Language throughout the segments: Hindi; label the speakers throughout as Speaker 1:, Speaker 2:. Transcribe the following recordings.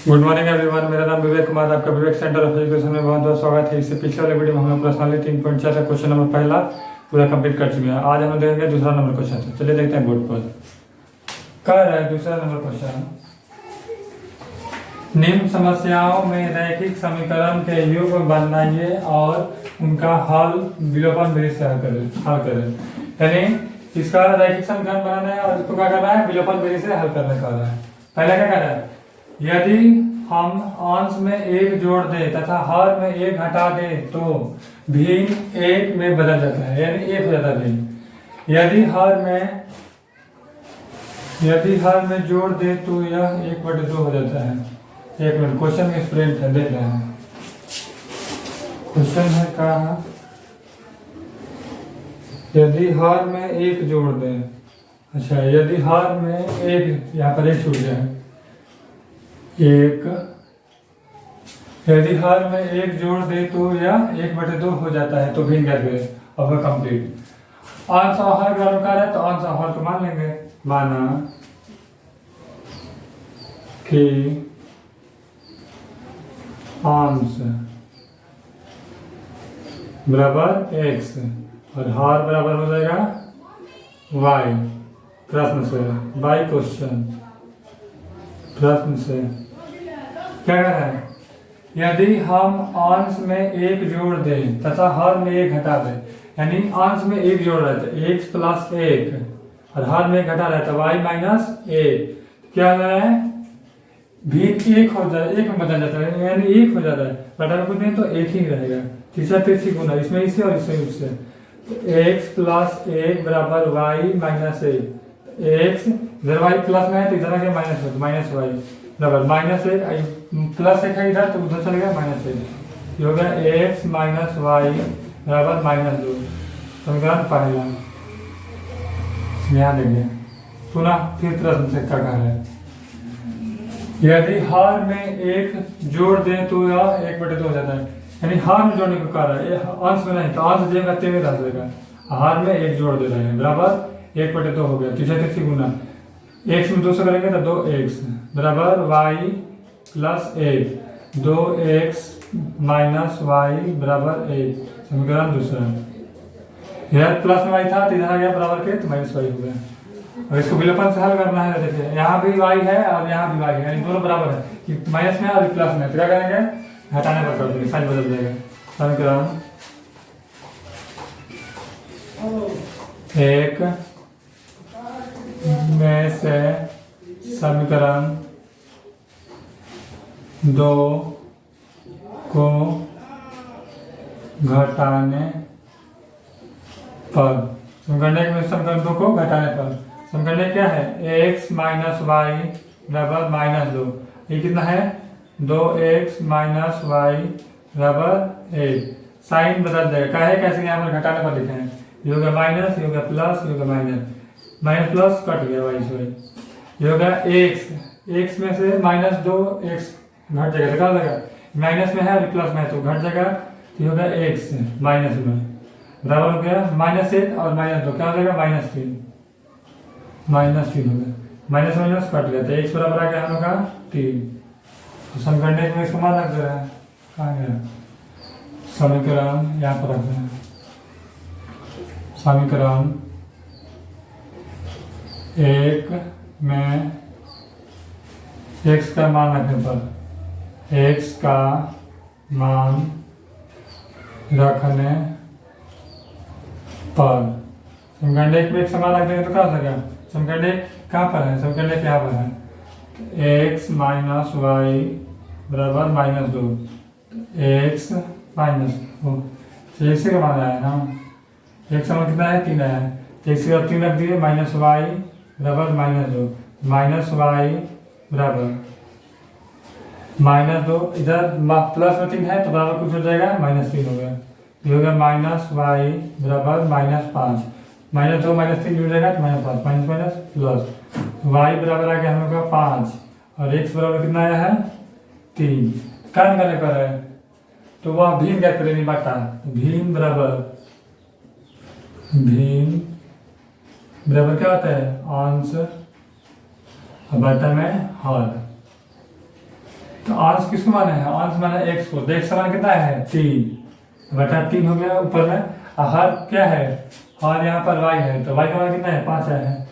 Speaker 1: गुड मॉर्निंग एवरीवन, मेरा नाम विवेक कुमार, आपका विवेक सेंटर ऑफ एजुकेशन में बहुत बहुत स्वागत है। इससे पिछले वाले वीडियो में हम लोग पर्सनली 3.4 का क्वेश्चन नंबर पहला पूरा कंप्लीट कर चुके हैं। आज हम देखेंगे दूसरा नंबर क्वेश्चन। चलिए देखते हैं बोर्ड पर कह रहा है दूसरा नंबर क्वेश्चन। निम्न समस्याओं में रैखिक समीकरण के युग्म बनाइए और उनका हल विलोपन विधि से हल करें। यानी इसका रैखिक समीकरण बनाना है और इसको क्या करना है, विलोपन विधि से हल करने का है। पहले क्या कर रहा है, यदि हम अंश में एक जोड़ दें तथा हर में एक घटा दें तो भिन्न एक में बदल जाता है, यानी एक हो जाता है भिन्न। यदि हर में जोड़ दें तो यह 1/2 हो जाता है। एक मिनट, क्वेश्चन में स्प्रिंट है, देख रहे हैं। क्वेश्चन है क्या, यदि हर में एक जोड़ दें, अच्छा यदि हर में एक, यहाँ पर एक छूट जाए, एक, यदि हर में एक जोड़ दे तो यह 1/2 हो जाता है। तो भिन्न करके अब कंप्लीट। अंश और हर का अनुकार है तो अंश और हर को मान लेंगे। माना कि अंश बराबर x और हर बराबर हो जाएगा y। प्रश्न से बाई क्वेश्चन, प्रश्न से क्या कह रहा है, यदि हम अंश में एक जोड़ दें तथा हर में एक घटा दें, यानी अंश में एक जोड़ रहा है x + 1 और हर में एक घटा रहा है y - 1, क्या हो रहा है, भिन्न एक हो जाए, एक में बदल जाता है, यानी एक हो जाता है। बटा में कुछ नहीं तो एक ही रहेगा। तीसरा तिरछी गुना, इसमें इससे और इसमें उससे, तो x + 1 बराबर y - 1। x इधर y प्लस में है तो इधर आ गया माइनस y बराबर -1, प्लस 1 है इधर तो उधर चलेगा -1। ये हो गया x - y बराबर -2। समीकरण पहला यहाँ देंगे। पुनः फिर प्रश्न से क्या कह रहा है, यदि हर में एक जोड़ दें तो यह 1/2 हो जाता है। यानी हर में जोड़ने को कह रहा है, अंश में नहीं तो अंश देगा ते में रह जाएगा। हर में एक जोड़ दे रहे हैं बराबर 1/2 हो गया। तीसरा तिरछी गुना, x में 2 से करेंगे तो 2x बराबर y + 1, 2x - y बराबर 1। समीकरण दूसरा, इधर प्लस में y था तो इधर आ गया बराबर के तो -y हो गया। और इसको विलोपन से हल करना है। देखिए यहाँ भी y है और यहाँ भी y है, यानी दोनों बराबर है कि माइनस में और प्लस में, तो क्या करेंगे, हटाने पर कर देंगे, साइन बदल जाएगा। समीकरण 1 में से समीकरण 2 को घटाने पर, समीकरण 2 को घटाने पर समीकरण क्या है, x - y बराबर -2। ये कितना है, 2x - y बराबर 1। साइन बदल जाएगा, क्या है कैसे, यहाँ पर घटाने पर लिखे हैं। ये हो गया माइनस, ये हो गया प्लस, ये हो गया माइनस प्लस कट गया y से। ये हो गया x में से -2x घट जाएगा, देखा लगा माइनस में है और प्लस में है तो घट जाएगा। तो ये हो गया x माइनस में बराबर हो गया -1 और -2, क्या हो जाएगा, -3 हो गया। माइनस माइनस कट गया तो x बराबर आ गया हम लोग का 3। तो समीकरण में इसको मान रख दे रहा है, कहाँ गया समीकरण, यहाँ पर रख दे रहे हैं। समीकरण 1 में x का मान रखने पर, x का मान रखने पर समीकरण 1 में x का मान रख देंगे तो क्या हो जाएगा, समीकरण 1 कहाँ पर है, समीकरण 1 यहाँ पर है, x - y बराबर -2, x माइनस तो x का मान आया ना, x का मान कितना है, 3 आया है, तो x का 3 रख दिए, -y बराबर -2, -y बराबर -2, इधर प्लस में 3 है तो बराबर कुछ हो जाएगा, -3 हो गया। ये हो गया -y बराबर -5, -2 -3 जुड़ जाएगा तो -5, माइनस प्लस, y बराबर आ गया हम लोग का 5 और x बराबर कितना आया है, 3। क्या निकालने पर है, तो वह भिन्न क्या करेंगे, बटा भिन्न बराबर क्या होता है, अंश और बटा में हर। तो अंश किसको माना है? अंश माना x को। तो x समान कितना है? 3 बटा 3 हो गया ऊपर में। हर क्या है? हर यहाँ पर y है, तो y का मान कितना है? 5 है।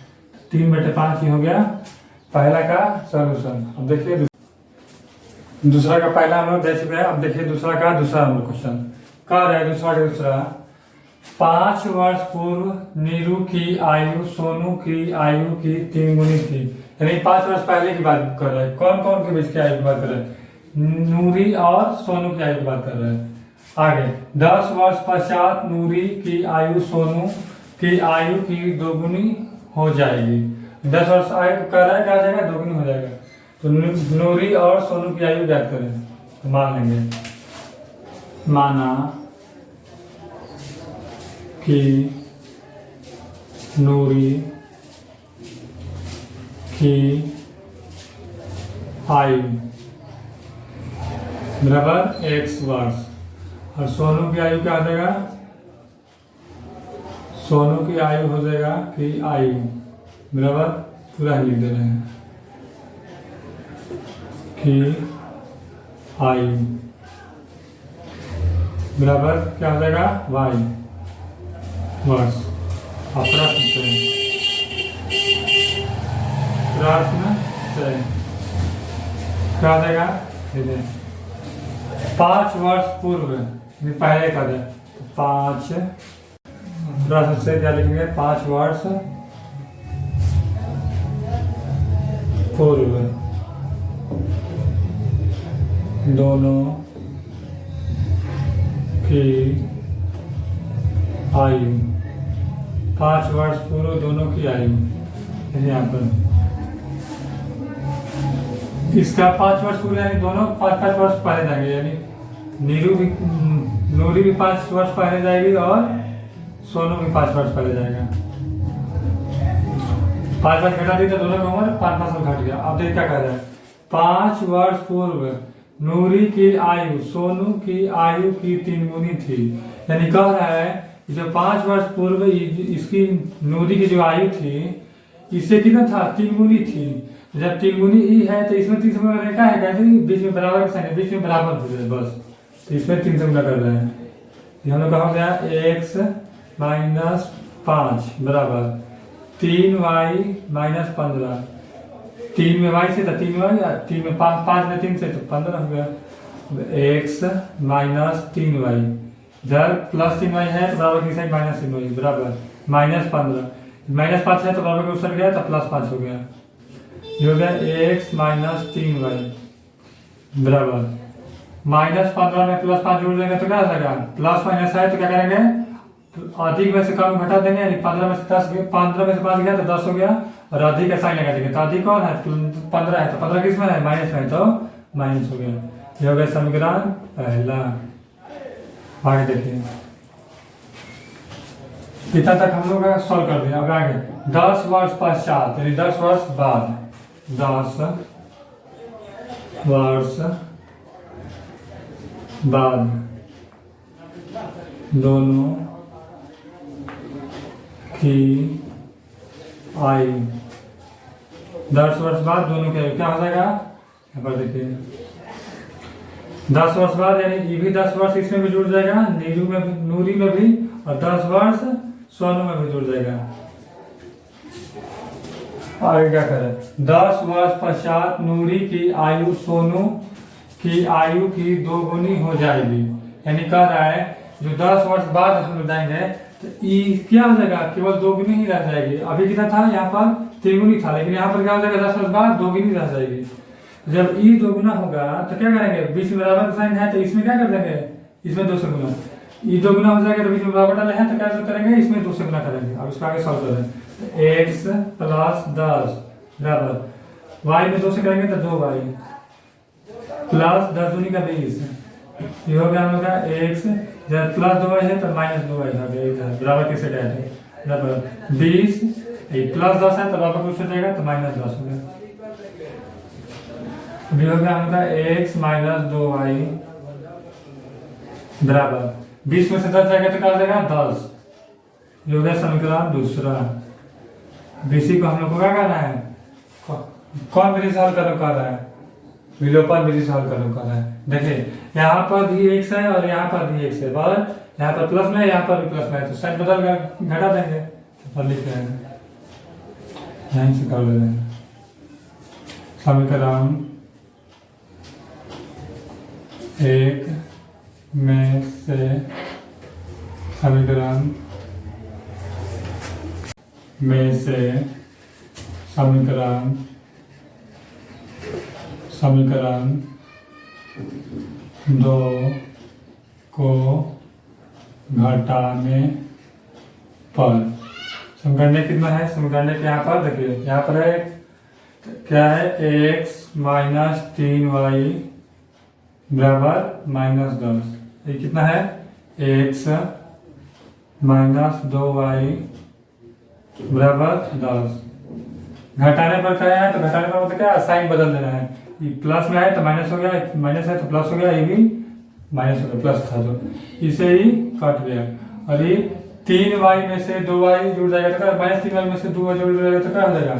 Speaker 1: 3/5 ही हो गया पहला का सॉल्यूशन। अब देखिए दूसरा का पहला हम लोग देख चुके हैं। अब देखिए दूसरा का दूसरा हम लोग क्वेश्चन कह रहे हैं। दूसरा का दूसरा 5 वर्ष पूर्व नीरू की आयु सोनू की आयु की 3 गुनी थी। यानी 5 वर्ष पहले की बात कर रहे हैं। कौन कौन के बीच की आयु की बात कर रहे हैं? नूरी और सोनू की आयु की बात कर रहे हैं। आगे 10 वर्ष पश्चात नूरी की आयु सोनू की आयु की 2 गुनी हो जाएगी। 10 वर्ष आयु कर रहा है, क्या हो जाएगा? 2 गुनी हो जाएगा। तो नूरी और सोनू की आयु ज्ञात करें। तो मान लेंगे, माना कि नूरी की आयु बराबर x वर्ष और सोनू की आयु क्या हो जाएगा? सोनू की आयु हो जाएगा कि आयु बराबर पूरा लिख दे रहे हैं कि आयु बराबर क्या हो जाएगा? y वर्ष। और प्रश्न से क्या हो जाएगा? 5 वर्ष पूर्व पहले का दे, 5 प्रश्न से क्या लिखेंगे? 5 वर्ष पूर्व दोनों की आयु। 5 वर्ष पूर्व दोनों की आयु यहाँ पर इसका 5 वर्ष पूर्व यानी दोनों 5-5 वर्ष पहले जाएंगे। यानी नूरी भी 5 वर्ष पहले जाएगी और सोनू भी 5 वर्ष पहले जाएगा। 5 वर्ष घटा दी तो दोनों का उम्र 5-5 वर्ष घट गया। अब देखिए क्या कह रहा है? 5 वर्ष पूर्व नूरी की आयु सोनू की आयु की 3 गुनी थी। यानी कह रहा है जो 5 वर्ष पूर्व इसकी नूरी की जो आयु थी इससे कितना था? 3 गुनी थी। जब 3 गुनी ही है तो इसमें 3 से गुना क्या है? कहते हैं बीच में बराबर का साइन, बीच में बराबर हो जाए बस। तो इसमें 3 से गुना कर रहे हैं। ये हम लोग का हो गया x - 5 बराबर 3y - 15। 3 में y से तो 3y, 3 में 5 में 3 से तो 15 हो गया। x - 3y इधर प्लस 3y है तो बराबर की साइड -3y बराबर -15। -5 है तो बराबर का उतर गया तो +5 हो गया। ये हो गया x - 3y बराबर -15 में +5 जोड़ देंगे तो क्या हो जाएगा? प्लस माइनस है तो क्या करेंगे? अधिक में से कम घटा देंगे। यानी 15 में से 10 गया, 15 में से 5 गया तो 10 हो गया और अधिक का साइन लगा देंगे। तो अधिक कौन है? 15 है। तो 15 किस में है? माइनस में, तो माइनस हो गया। ये हो गया समीकरण पहला। आगे देखिए इतना तक हम लोग सॉल्व कर दिया। अब आगे 10 वर्ष पश्चात यानी 10 वर्ष बाद 10 वर्ष बाद दोनों की आयु। 10 वर्ष बाद दोनों की आयु क्या हो जाएगा? यहाँ पर देखिए 10 वर्ष बाद यानी ये भी 10 वर्ष इसमें भी जुड़ जाएगा, नीरू में भी, नूरी में भी, और 10 वर्ष सोनू में भी जुड़ जाएगा। आगे क्या करें? 10 वर्ष पश्चात नूरी की आयु सोनू की आयु की 2 गुनी हो जाएगी। यानी कह रहा है जो 10 वर्ष बाद हम लोग जाएंगे तो ई क्या हो जाएगा? केवल 2 गुनी ही रह जाएगी। अभी कितना था? यहाँ पर 3 गुनी था, लेकिन यहाँ पर क्या हो जाएगा? 10 वर्ष बाद 2 गुनी रह जाएगी। जब ई 2 गुना होगा तो क्या करेंगे? बीच में बराबर का साइन है तो इसमें क्या कर देंगे? इसमें 2 से गुना। ई 2 गुना हो जाएगा तो बीच में बराबर डाले हैं तो क्या करेंगे? इसमें 2 से गुना करेंगे। अब इसको आगे सॉल्व करें तो x + 10 बराबर y में 2 से करेंगे तो 2y प्लस 10 दूनी का 20। ये हो गया हम लोग का x जब प्लस 2y है तो -2y हो गया। इधर बराबर कैसे जाएगा? बराबर 20 प्लस 10 है तो बराबर कुछ हो जाएगा तो -10 हो गया। अभी हो गया हम लोग का x - 2y बराबर 20 में से 10 जाएगा तो क्या हो जाएगा? 10। ये हो गया समीकरण दूसरा। BC को हम लोग को क्या करना है? कौन विधि सॉल्व कर रहा है? विलोपन विधि सॉल्व करना है। देखिए यहाँ पर भी x है और यहाँ पर भी x है, और यहाँ पर प्लस में, यहाँ पर भी प्लस में है, तो साइन बदल कर घटा देंगे तो लिख देंगे, यहीं से कर देंगे। समीकरण 1 में से समीकरण समीकरण 2 को घटाने पर समीकरण कितना है, समीकरण यहाँ पर देखिए, यहाँ पर है क्या है, x माइनस 3y बराबर माइनस 10। ये कितना है, x माइनस 2y बराबर 10। घटाने पर क्या है, तो घटाने पर मतलब क्या, साइन बदल देना है, ये प्लस में है तो माइनस हो गया, माइनस है तो प्लस हो गया, ये भी माइनस हो गया, प्लस था तो इसे ही कट गया। और ये 3y में से 2y जुड़ जाएगा तो माइनस 3y में से 2y जुड़ जाएगा तो क्या हो जाएगा,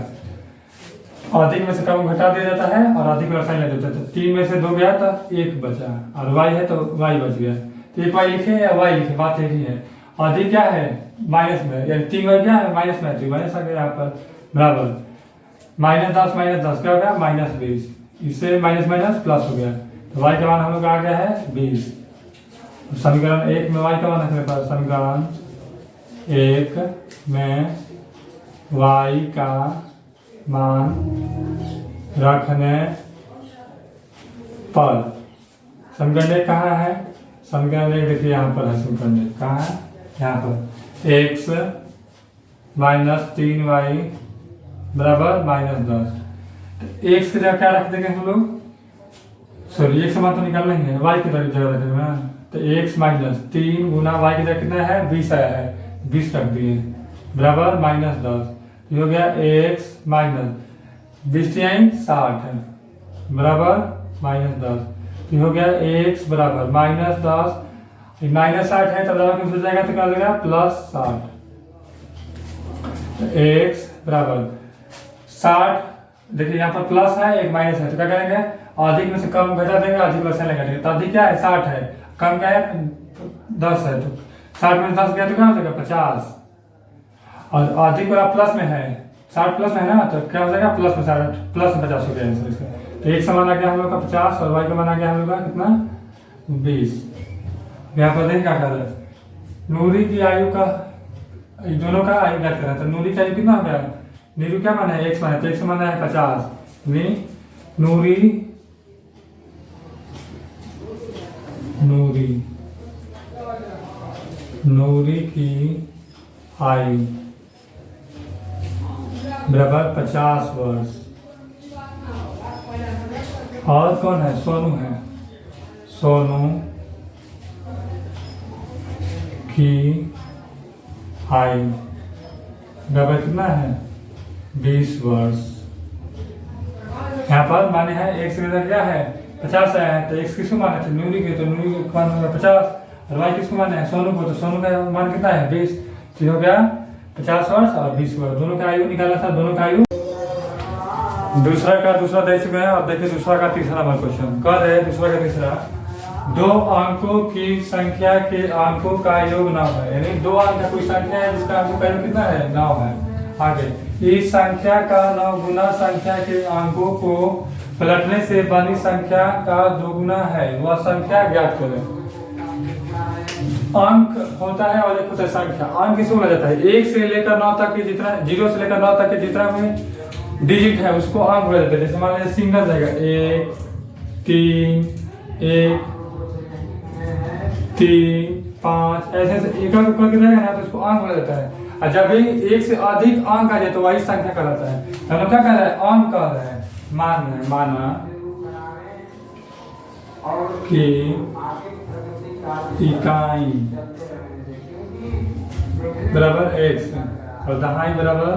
Speaker 1: अधिक में से कम घटा दिया जाता है और अधिक वाला साइन लग जाता है। तो 3 में से 2 गया तो 1 बचा, और y है तो y बच गया, तो एक y लिखे या y लिखे, बात एक ही है। अधिक क्या है, माइनस में, यानी 3y क्या है, माइनस में, तो माइनस आ गया यहाँ पर, बराबर माइनस 10 क्या हो गया, माइनस 20, इससे माइनस माइनस प्लस हो गया, तो y का मान हम लोग आ गया है 20। समीकरण 1 में y का मान रखने पर, समीकरण 1 में y का मान रखने पर समीकरण 1 कहाँ है, समीकरण 1 देखिए यहाँ पर है, समीकरण 1 कहाँ है, यहाँ पर x माइनस 3y बराबर माइनस 10। x की जगह क्या रख देंगे हम लोग, सॉरी x मान तो निकालना ही है, y की जगह रखेंगे ना, तो x माइनस 3 गुना y की जगह कितना है, 20 आया है, 20 रख दिए बराबर माइनस 10। ये हो गया x माइनस 20 60 है बराबर माइनस 10। ये हो गया x बराबर माइनस 10, माइनस 60 है तो बराबर किस हो जाएगा, तो क्या हो जाएगा प्लस 60। x बराबर 60, देखिए यहाँ पर प्लस है, एक माइनस है, तो क्या करेंगे, अधिक में से कम घटा देंगे, अधिक में से नहीं घटेंगे, तो अधिक क्या है 60 है, कम क्या है 10 है, तो 60 में 10 गया तो क्या हो जाएगा 50, और अधिक वाला प्लस में है, 60 प्लस में है ना, तो क्या हो जाएगा प्लस में 60 प्लस में 50 हो गया आंसर इसका। तो एक समान आ गया हम लोग का 50 और y का मान आ गया हम लोग का कितना 20। यहाँ पर देखिए क्या कर रहा है, नूरी की आयु का, दोनों का आयु ज्ञात कर रहा है, तो नूरी का आयु कितना हो गया, नीरू क्या माना है, x माना है, तो x माना है 50, नूरी की आयु बराबर 50 वर्ष। और कौन है, सोनू है, सोनू की आयु बराबर कितना है 20 वर्ष। यहाँ पर माने है x की जगह क्या है 50 आया है, तो x किसको माने थे, नूरी के, तो नूरी को मान होगा 50, और y किसको माने है, सोनू को, तो सोनू का मान कितना है 20, तो हो गया 50 वर्ष और 20 वर्ष, दोनों का आयु निकाला था, दोनों का आयु। दूसरा दे चुके हैं। अब देखिए दूसरा का तीसरा नंबर क्वेश्चन कर रहे हैं, दूसरा का तीसरा, 2 अंकों की संख्या के अंकों का योग 9 है, यानी 2 अंक का कोई संख्या है जिसका अंकों का योग कितना है 9 है। आगे इस संख्या का 9 गुना संख्या के अंकों को पलटने से बनी संख्या का 2 गुना है, वह संख्या ज्ञात करें। अंक होता है और एक होता है संख्या। अंक किसको बोला जाता है, 1 से लेकर 9 तक के जितना, 0 से लेकर 9 तक के जितना में डिजिट है उसको अंक बोला जाता है। जैसे मान लीजिए सिंगल रहेगा 1 3 1 3 5, ऐसे एक अंक करके रहेगा ना तो उसको अंक बोला जाता है। और जब भी 1 से अधिक अंक आ जाए तो वही संख्या कहलाता है। हम लोग क्या कह रहे हैं, अंक कह रहे हैं, माना कि इकाई बराबर x और दहाई बराबर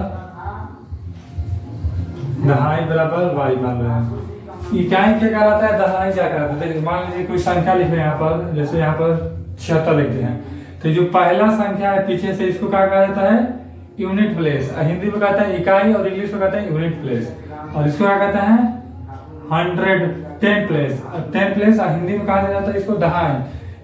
Speaker 1: y मान रहे हैं। इकाई क्या कहलाता है, दहाई क्या कहलाता है। देखिए मान लीजिए कोई संख्या लिख रहे हैं यहाँ पर, जैसे यहाँ पर 76 लिखते हैं, तो जो पहला संख्या है पीछे से इसको क्या कहा जाता है, यूनिट प्लेस। हिंदी में कहते हैं इकाई और इंग्लिश में कहते हैं यूनिट प्लेस। और इसको क्या कहते हैं 100 10 प्लेस। 10 प्लेस हिंदी में कहा जाता है इसको दहाई,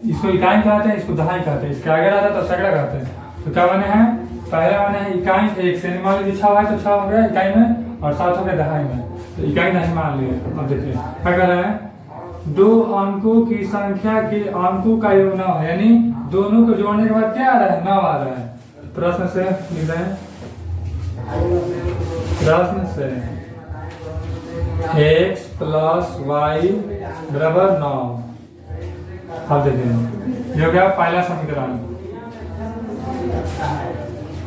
Speaker 1: इसको इकाई कहते हैं, इसको दहाई कहते हैं। इसके आगे रहता है तो सैकड़ा कहते हैं। तो क्या बने हैं, पहला बने है इकाई 1 से, मान लीजिए 6 है तो 6 हो गया इकाई में और 7 हो गया दहाई में, तो इकाई दहाई मान लिए। अब देखिए क्या कर रहे हैं, दो अंकों की संख्या के अंकों का योग 9 है, यानी दोनों को जोड़ने के बाद क्या आ रहा है, 9 आ रहा है। प्रश्न से लिख रहे हैं, प्रश्न से x प्लस वाई बराबर 9। अब देखिए ये हो गया पहला समीकरण।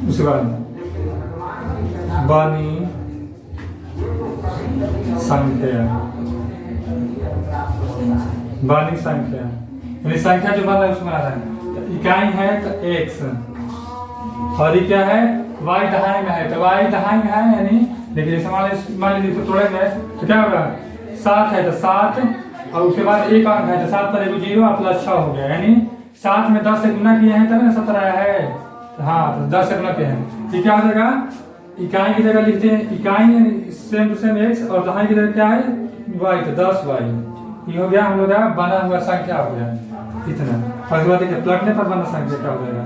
Speaker 1: उसके बाद बनी संख्या, बनी संख्या यानी संख्या जो बन रहा है उसमें आ रहा है। तो इकाई है तो x और ये क्या है, y दहाई में है, तो y दहाई में है यानी देखिए मान लीजिए इसको तोड़ेंगे तो क्या होगा, 7 है तो 7 और उसके बाद एक अंक है तो 7 पर 0 प्लस 6 हो गया, यानी 7 में 10 से गुना किए हैं तब ना 17 है। हाँ तो 10 से गुना किए हैं, ये क्या हो जाएगा, इकाई की जगह लिखते हैं इकाई सेम टू सेम x और दहाई की जगह क्या है y, तो 10y। ये हो गया हम लोग का बना हुआ संख्या हो गया इतना। और उसके बाद देखिए पलटने पर बना संख्या क्या हो जाएगा,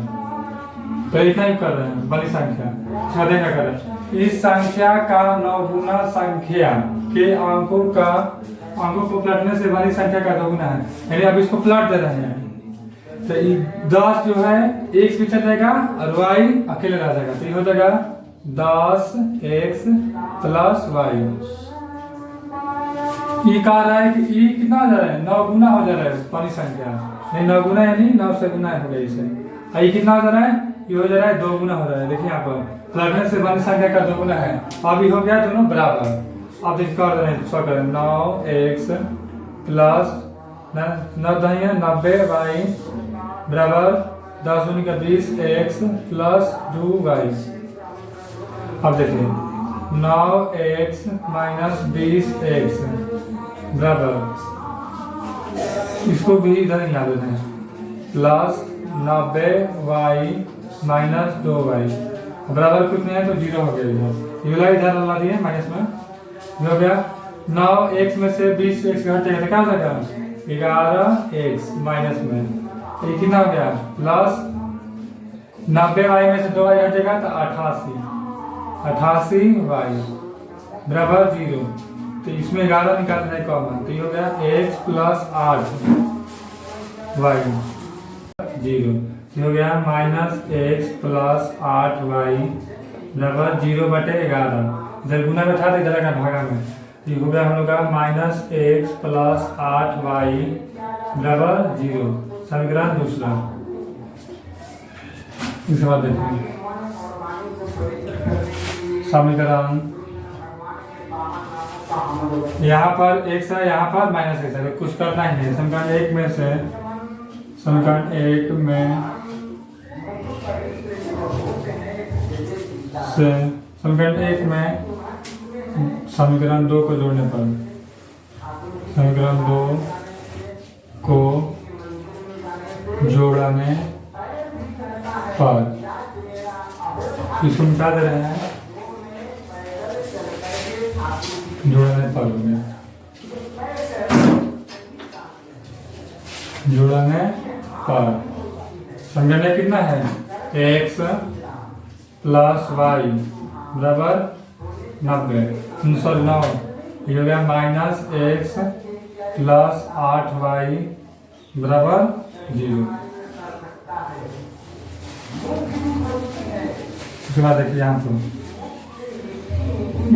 Speaker 1: तो इतना ही कर रहे हैं बड़ी संख्या। क्या कर रहे हैं, इस संख्या का 9 गुना संख्या के अंकों को पलटने से बड़ी संख्या का 2 गुना है, यानी अब इसको पलट दे रहे हैं। तो 10 जो है x भी चल जाएगा और y अकेले रह जाएगा, तो ये हो जाएगा 10x प्लस वाई। ई कह रहा है कि ई कितना हो जा रहा है, 9 गुना हो जा रहा है बड़ी संख्या, नहीं 9 गुना यानी 9 से गुना हो गया इसे। ये कितना हो जा रहा है, ये हो जा रहा है 2 गुना हो रहा है। देखिए यहाँ पर पलटने से बड़ी संख्या का 2 गुना है। अब ये हो गया दोनों बराबर। अब देखिए कर रहे हैं 9x प्लस 90y बराबर 10 दूनी का 20x प्लस 2y। अब देखिए 9x माइनस 20x बराबर, इसको भी इधर ही ला देते हैं, प्लस 90y माइनस 2y बराबर कुछ नहीं है तो 0 हो गया। इधर ला दिए माइनस में, ये हो गया 9x में से 20x घट जाएगा तो क्या हो जाएगा 11x माइनस में, ये कितना हो गया प्लस 90y में से 2y घट जाएगा तो 88y बराबर 0। तो इसमें 11 निकालना है कॉमन, तो ये हो गया x प्लस 8y 0। ये हो गया माइनस x प्लस 8y बराबर 0/11। इधर गुना में था तो इधर का भागा में, तो ये हो गया हम लोग का माइनस x प्लस 8y बराबर 0। समीकरण दूसरा। इसके बाद देखिए समीकरण, यहाँ पर x है, यहाँ पर माइनस x है, कुछ करना ही नहीं। समीकरण 1 में से समीकरण 1 में से समीकरण 1 में समीकरण 2 को जोड़ने पर, समीकरण 2 को जोड़ने पर इसको मिटा दे रहे हैं, जोड़ने पर हो गया, जोड़ने पर समीकरण कितना है x प्लस वाई बराबर 90 9। ये हो गया माइनस x प्लस 8y बराबर 0। उसके बाद देखिए यहाँ पर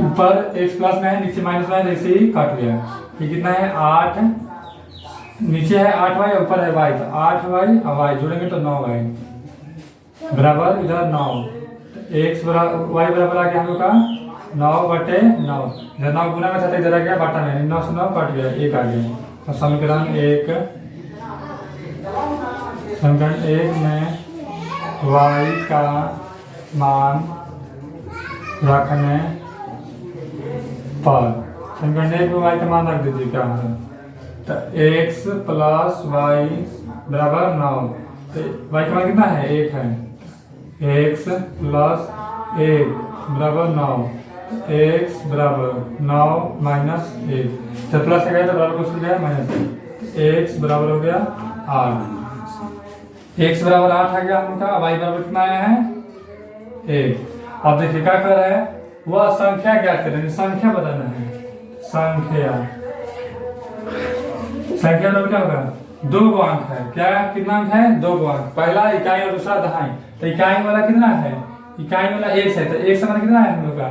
Speaker 1: ऊपर x प्लस में है, नीचे माइनस में है, जैसे ही कट गया। ये कितना है 8, नीचे है 8y ऊपर है y, तो 8y और y जोड़ेंगे तो 9y बराबर इधर 9। x बराबर y बराबर आ गया हम लोग का 9/9। इधर 9 गुना में था इधर आ गया बटा में, 9 से 9 कट गया, 1 आ गया। तो समीकरण 1 में y का मान रखने पर, समीकरण 1 में y का मान रख दीजिए क्या है, तो x प्लस y बराबर 9। तो y का मान कितना है 1 है, x प्लस 1 बराबर 9। x बराबर 9 माइनस 1, जब प्लस आ गया तो बराबर कुछ हो गया माइनस, x बराबर हो गया 8, x बराबर 8 आ गया हम लोग का। y बराबर कितना आया है 1। अब देखिए क्या कर रहा है, वह संख्या ज्ञात करेंगे, संख्या बताना है, संख्या में क्या होगा, 2 गो अंक है, क्या कितना अंक है 2 गो अंक, पहला इकाई और दूसरा दहाई। तो इकाई वाला कितना है, इकाई वाला 1 है, तो 1 से कितना है हम लोग का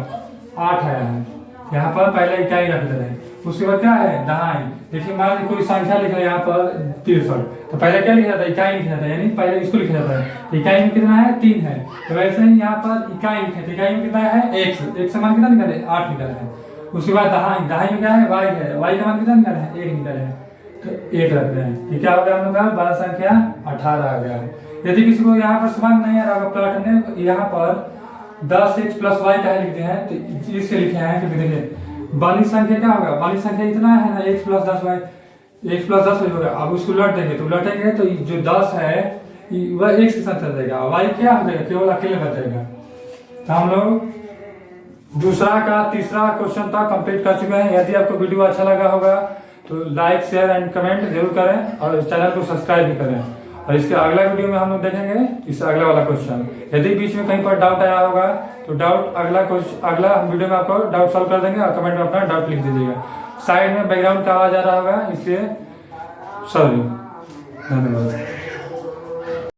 Speaker 1: 8 आया है। यहाँ पर पहले इकाई रख दे रहे हैं, उसके बाद क्या है दहाई। देखिए मान लीजिए कोई संख्या लिखा है यहाँ पर 63, तो पहले क्या लिखा जाता है इकाई लिखा जाता है, यानी पहले इसको लिखा जाता है। तो इकाई में कितना है 3 है, तो वैसे ही यहाँ पर इकाई लिखे, तो इकाई में कितना है 1 से मान कितना निकाले 8 निकाले है। उसके बाद दहाई में क्या है y है, y का मान कितना निकाले है 1 निकाले है, तो 1 रख रहे हैं। ये क्या हो गया हम लोग का बड़ा संख्या 18 आ गया। यदि किसी को यहाँ पर समान नहीं आ रहा होगा, प्लॉट ने यहाँ पर 10x प्लस y का लिखते हैं, तो इसके लिखे हैं क्योंकि देखिए वाली संख्या क्या होगा, वाली संख्या इतना है ना x plus 10y, x plus 10 होगा। अब उसको उलट देंगे तो उलटेंगे तो जो 10 है वह x के साथ चल जाएगा, y क्या हो जाएगा केवल अकेले बचेगा। तो हम लोग दूसरा का तीसरा क्वेश्चन तक कंप्लीट कर चुके हैं। यदि आपको वीडियो अच्छा लगा होगा तो लाइक शेयर एंड कमेंट जरूर करें और चैनल को सब्सक्राइब भी करें। और इसके अगला वीडियो में हम लोग देखेंगे इससे अगला वाला क्वेश्चन। यदि बीच में कहीं पर डाउट आया होगा तो डाउट अगला वीडियो में आपको डाउट सॉल्व कर देंगे और कमेंट में अपना डाउट लिख दीजिएगा। साइड में बैकग्राउंड का आवाज आ रहा होगा इसलिए सॉरी, धन्यवाद।